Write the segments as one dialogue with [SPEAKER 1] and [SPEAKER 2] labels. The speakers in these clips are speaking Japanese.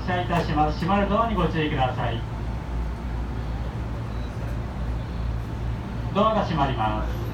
[SPEAKER 1] 車いたします。閉まるドアにご注意ください。ドアが閉まります。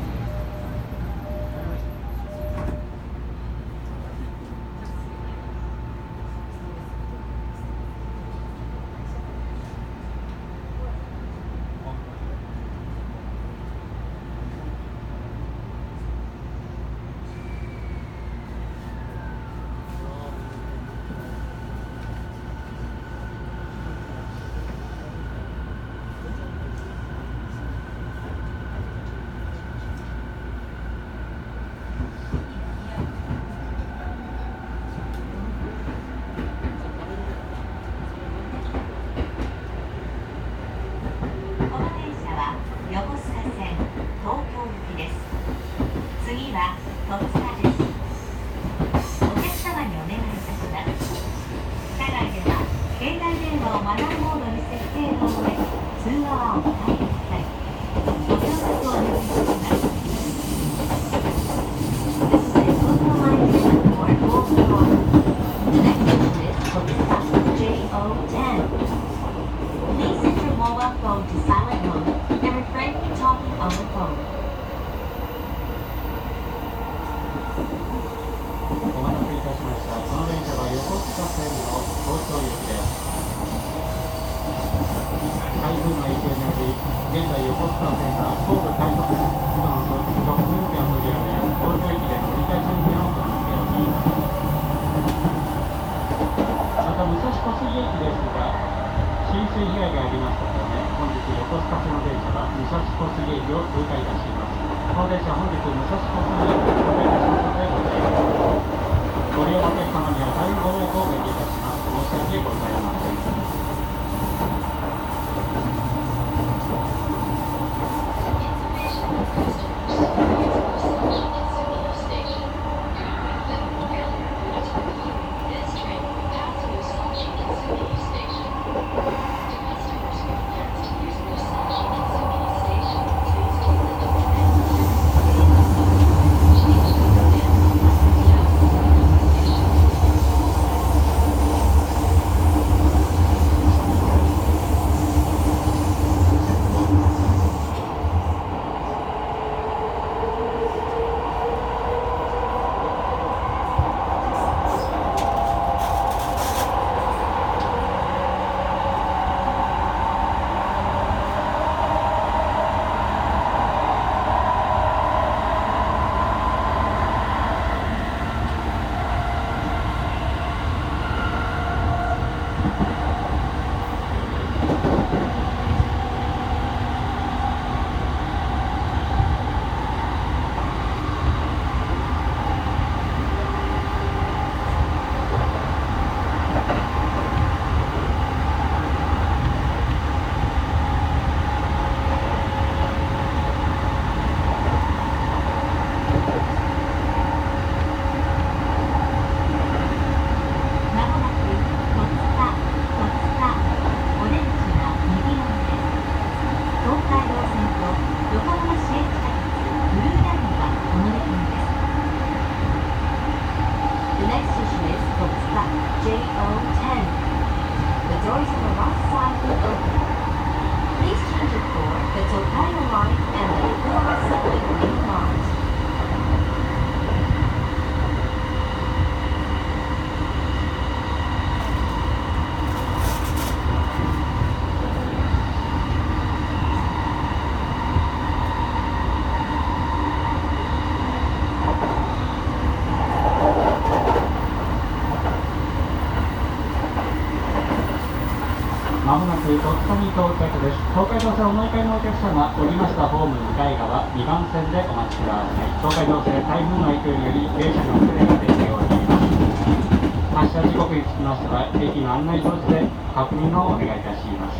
[SPEAKER 1] まもなく戸塚に到着です。東海道線お乗り換えのお客様、降りましたホーム向かい側2番線でお待ちください。東海道線台風の影響により電車の遅れが出ております。発車時刻につきましては駅の案内表示で確認をお願いいたします。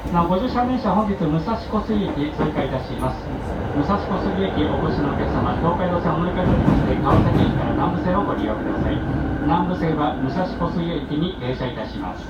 [SPEAKER 1] なお、50車電車本日武蔵小杉駅通過いたします。武蔵小杉駅お越しのお客様、東海道線お乗り換えとしまして川崎駅から南武線をご利用ください。南武線は武蔵小杉駅に停車いたします。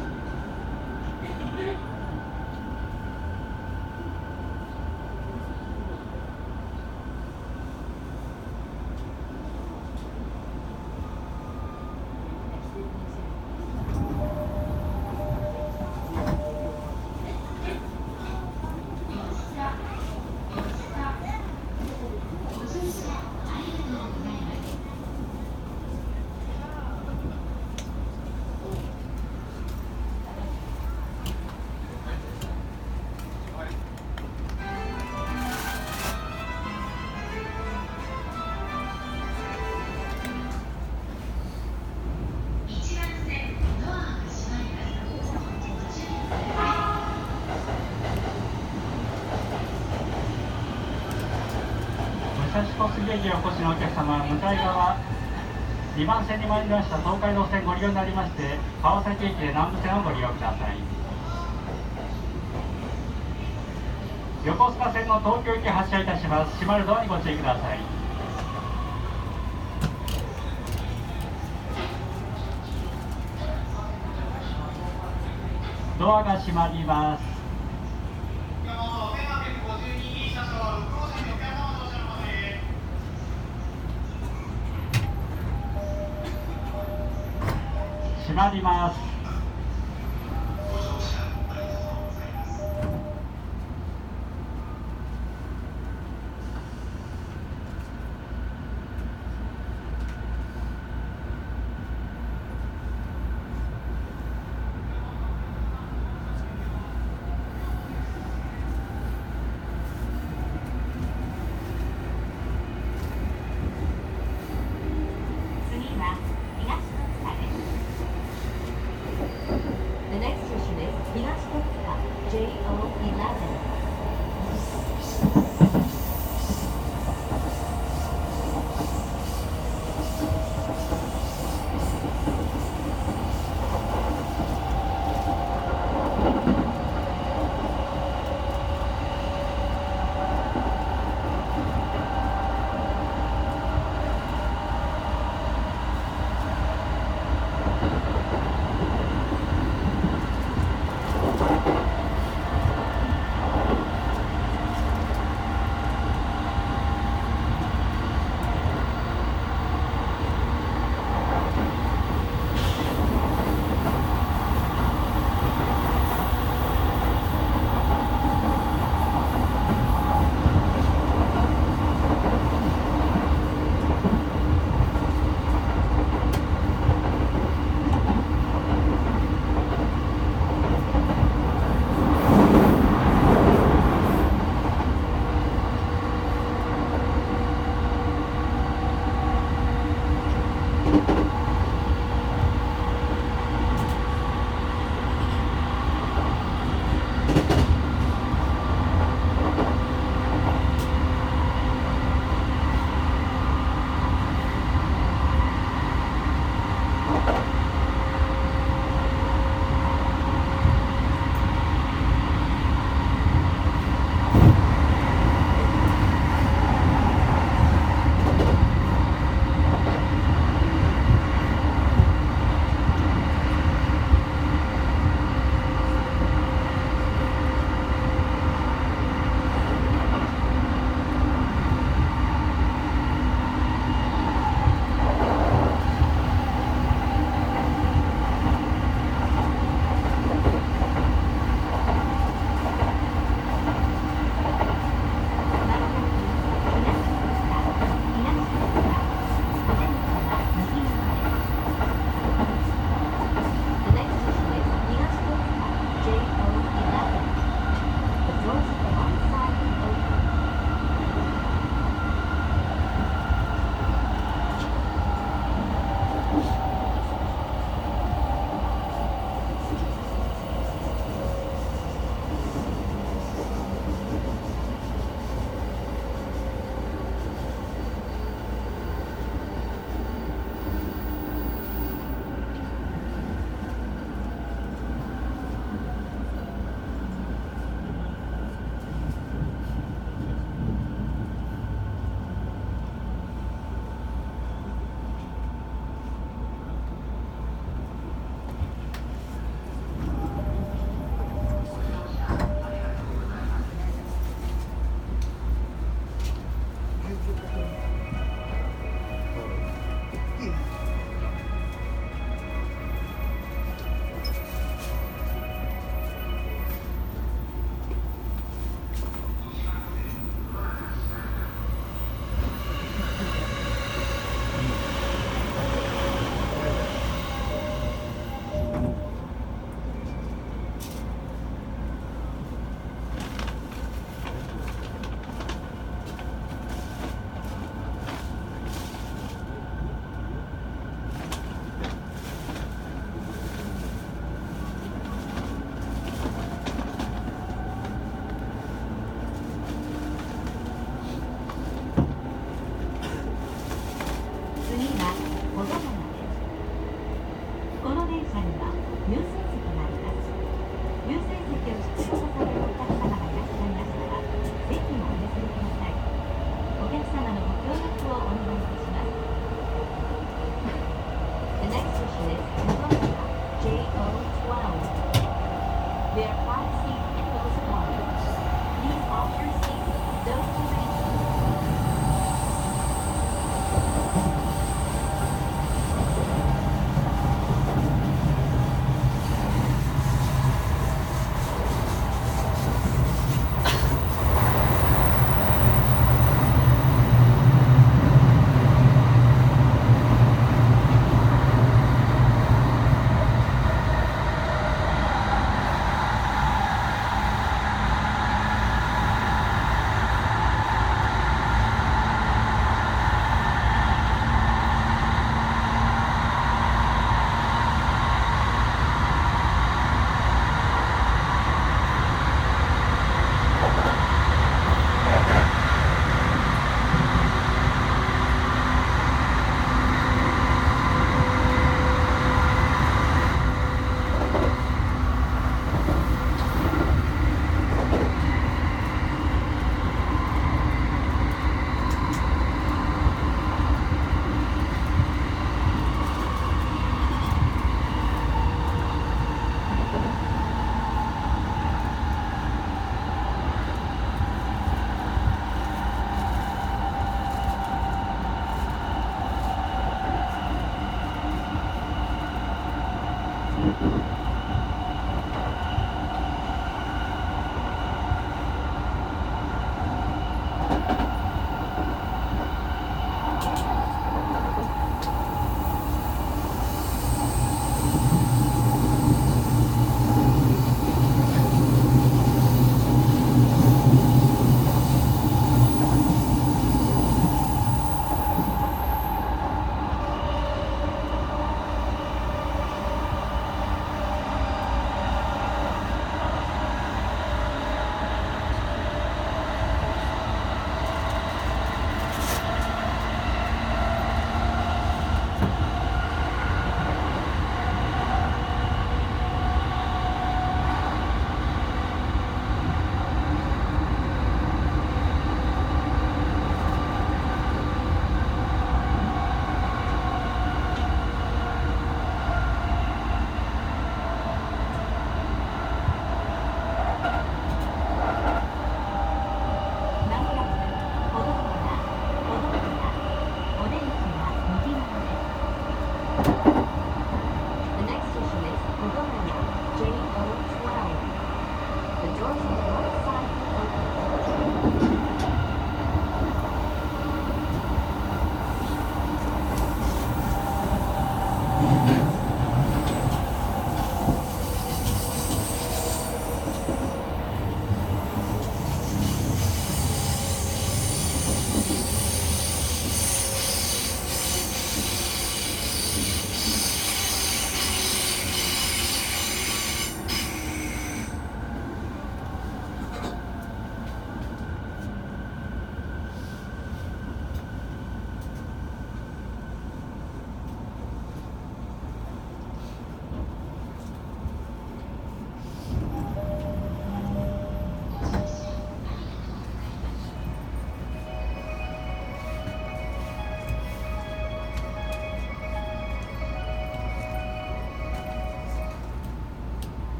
[SPEAKER 1] 武蔵小杉駅をお越しのお客様、向かい側2番線に参りました東海道線ご利用になりまして、川崎駅で南武線をご利用ください。横須賀線の東京行き発車いたします。閉まるドアにご注意ください。ドアが閉まります。閉まります。
[SPEAKER 2] There are 5 seats for this flight. Please offer your seat to those remaining.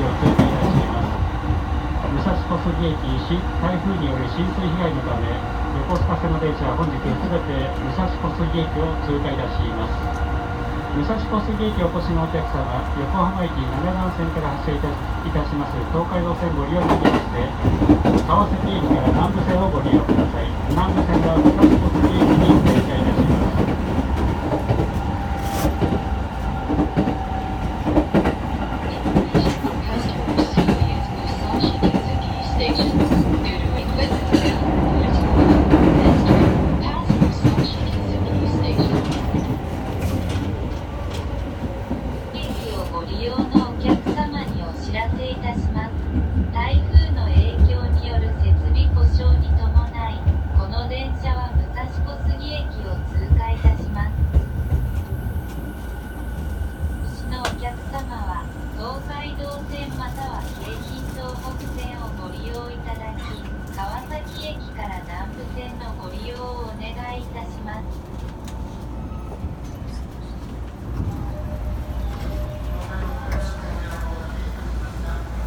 [SPEAKER 1] を通過いたします。武蔵小杉駅台風による浸水被害のため、横須賀線の電車は本日すべて武蔵小杉駅を通過いたします。武蔵小杉駅お越しのお客様、横浜駅7番線から発車いたします東海道線ご利用になりまして、川崎駅から南武線をご利用ください。南武線は武蔵小杉駅に停車いたします。